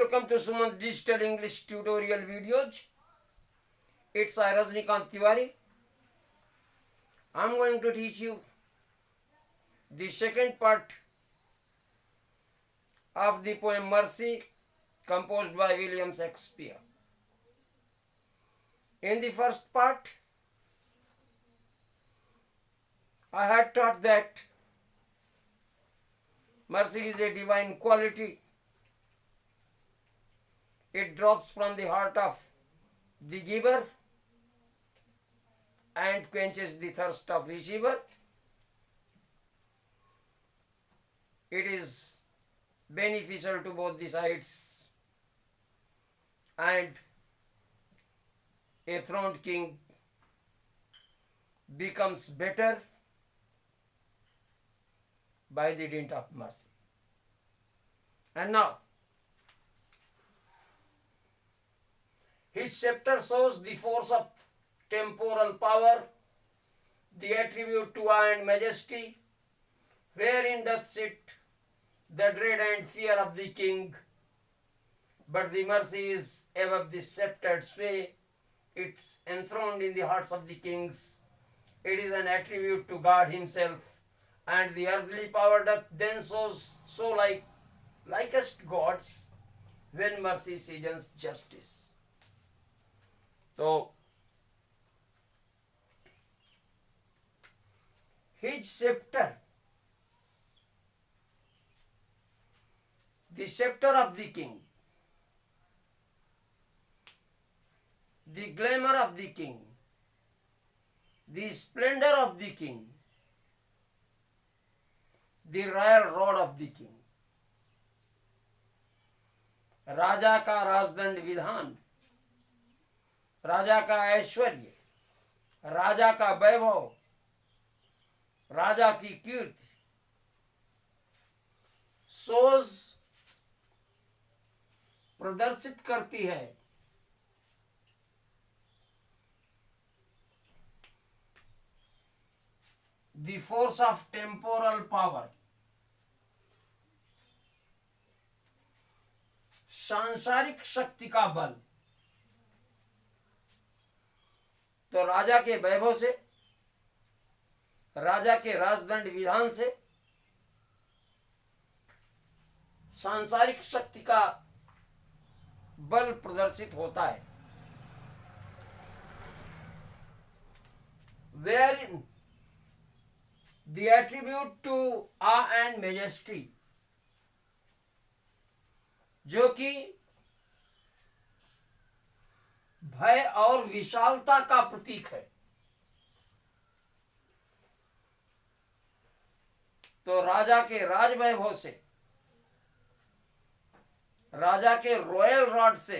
Welcome to Suman's Digital English Tutorial Videos. It's I Rajnikant Tiwari. I'm going to teach you the second part of the poem Mercy, composed by William Shakespeare. In the first part, I had taught that mercy is a divine quality. It drops from the heart of the giver and quenches the thirst of receiver. It is beneficial to both the sides, and a throned king becomes better by the dint of mercy. And now, his chapter shows the force of temporal power, the attribute to awe and majesty, wherein doth sit the dread and fear of the king. But the mercy is above the sceptred sway, it's enthroned in the hearts of the kings. It is an attribute to God himself, and the earthly power doth then so likest gods when mercy seasons justice. So, his scepter, the scepter of the king, the glamour of the king, the splendor of the king, the royal rod of the king, राजा का राजदंड विधान, राजा का ऐश्वर्य, राजा का वैभव, राजा की कीर्ति, सोज प्रदर्शित करती है the force of temporal power, सांसारिक शक्ति का बल. तो राजा के वैभव से, राजा के राजदंड विधान से सांसारिक शक्ति का बल प्रदर्शित होता है. Wherein the attribute to awe and majesty, जो कि भय और विशालता का प्रतीक है. तो राजा के राजवैभव से, राजा के रॉयल रॉड से,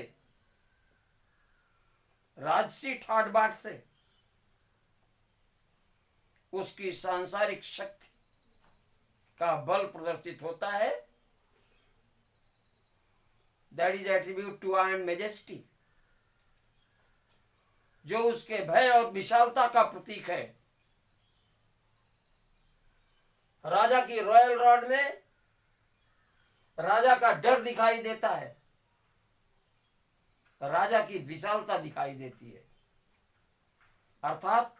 राजसी ठाट बाट से उसकी सांसारिक शक्ति का बल प्रदर्शित होता है. That is attribute to our majesty, जो उसके भय और विशालता का प्रतीक है. राजा की रॉयल रॉड में राजा का डर दिखाई देता है, राजा की विशालता दिखाई देती है. अर्थात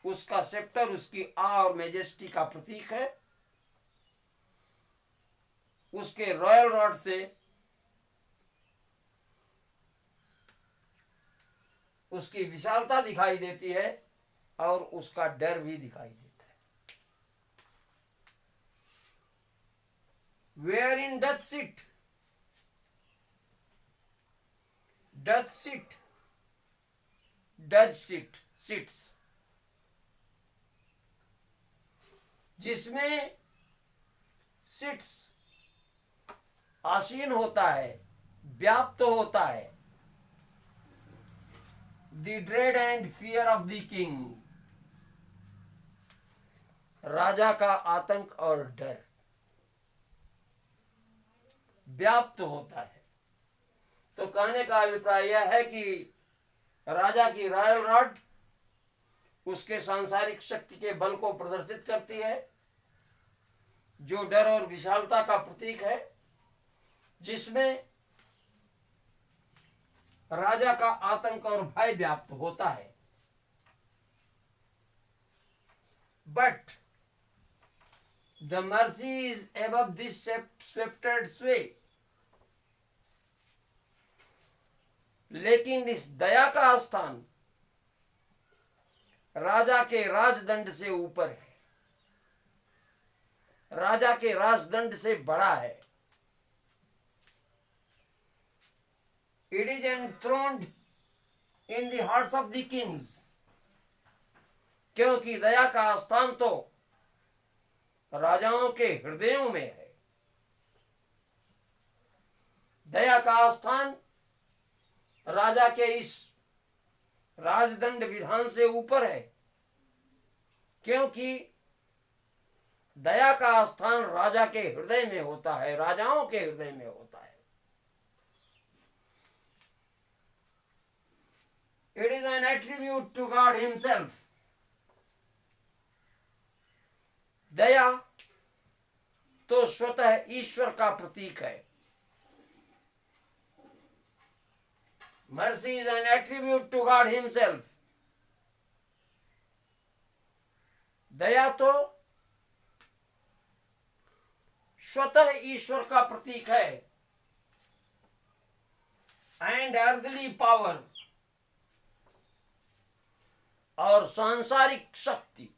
उसका सेप्टर उसकी आ और मैजेस्टी का प्रतीक है. उसके रॉयल रॉड से उसकी विशालता दिखाई देती है और उसका डर भी दिखाई देता है. Wherein doth sit, sits, जिसमें सिट्स आसीन होता है, व्याप्त होता है, the dread and fear of the king, राजा का आतंक और डर व्याप्त होता है. तो कहने का अभिप्राय यह है कि राजा की रॉयल रॉड उसके सांसारिक शक्ति के बल को प्रदर्शित करती है, जो डर और विशालता का प्रतीक है, जिसमें राजा का आतंक और भय व्याप्त होता है। But the mercy is above this sceptred sway, लेकिन इस दया का स्थान राजा के राजदंड से ऊपर है, राजा के राजदंड से बड़ा है। It is enthroned in the hearts of the kings, क्योंकि दया का स्थान तो राजाओं के हृदयों में है। दया का स्थान राजा के इस राजदंड विधान से ऊपर है, क्योंकि दया का स्थान राजा के हृदय में होता है, राजाओं के हृदय में होता है। It is an attribute to God himself. दया तो स्वतः ईश्वर का प्रतीक है। Mercy is an attribute to God himself. दया तो स्वतः ईश्वर का प्रतीक है। एंड earthly power, और सांसारिक शक्ति,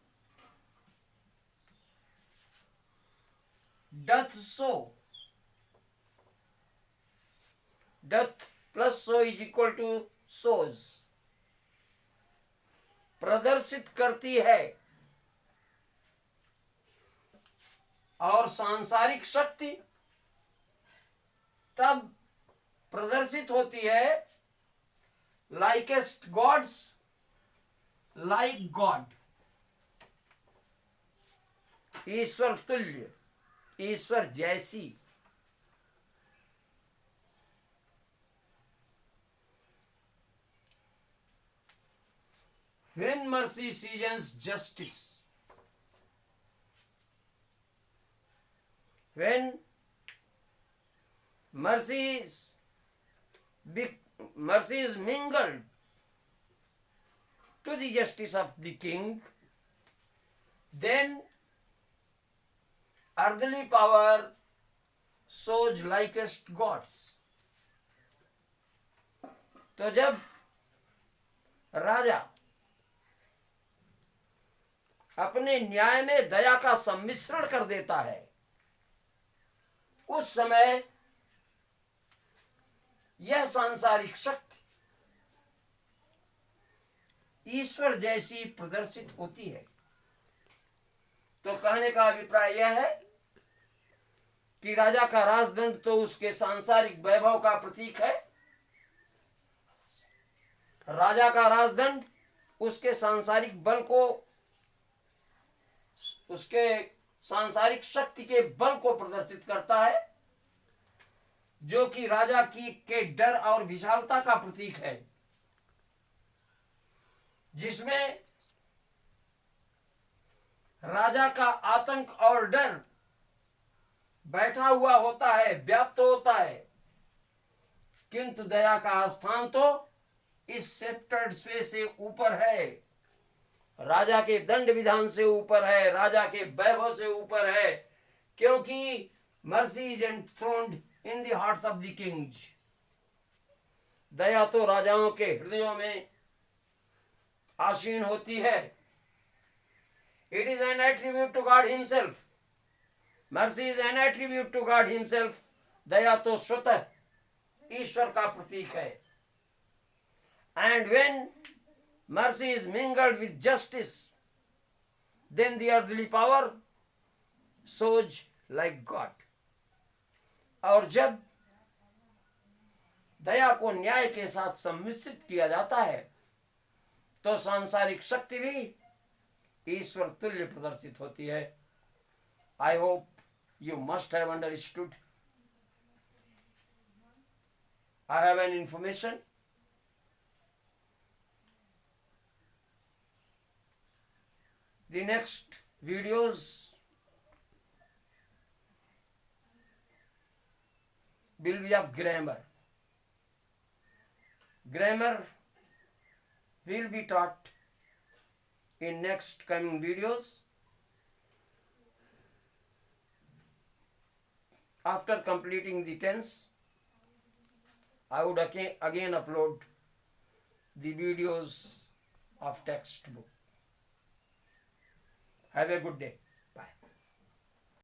doth so, doth plus so is equal to सोज, प्रदर्शित करती है। और सांसारिक शक्ति तब प्रदर्शित होती है लाइकेस्ट गॉड्स, लाइक गॉड, ईश्वर तुल्य, ईश्वर जैसी। When mercy seasons justice, when mercy is mingled to the justice of the king, then earthly power shows likest gods. तो जब राजा अपने न्याय में दया का सम्मिश्रण कर देता है, उस समय यह सांसारिक शक्ति ईश्वर जैसी प्रदर्शित होती है। तो कहने का अभिप्राय यह है कि राजा का राजदंड तो उसके सांसारिक वैभव का प्रतीक है। राजा का राजदंड उसके सांसारिक बल को, उसके सांसारिक शक्ति के बल को प्रदर्शित करता है, जो कि राजा की के डर और विशालता का प्रतीक है, जिसमें राजा का आतंक और डर बैठा हुआ होता है, व्याप्त होता है। किंतु दया का स्थान तो इस सेप्टेड स्वे से ऊपर है, राजा के दंड विधान से ऊपर है, राजा के वैभव से ऊपर है, क्योंकि mercy is enthroned in the hearts of the kings. दया तो राजाओं के हृदयों में आसीन होती है। It is an attribute to God himself. Mercy is an attribute to God himself. दया तो स्वतः ईश्वर का प्रतीक है। And when mercy is mingled with justice, then the earthly power shows like God. और जब दया को न्याय के साथ सम्मिश्रित किया जाता है, तो सांसारिक शक्ति भी ईश्वर तुल्य प्रदर्शित होती है। I hope you must have understood. I have an information. The next videos will be of grammar. Grammar will be taught in next coming videos. After completing the tense, I would again upload the videos of textbook. Have a good day.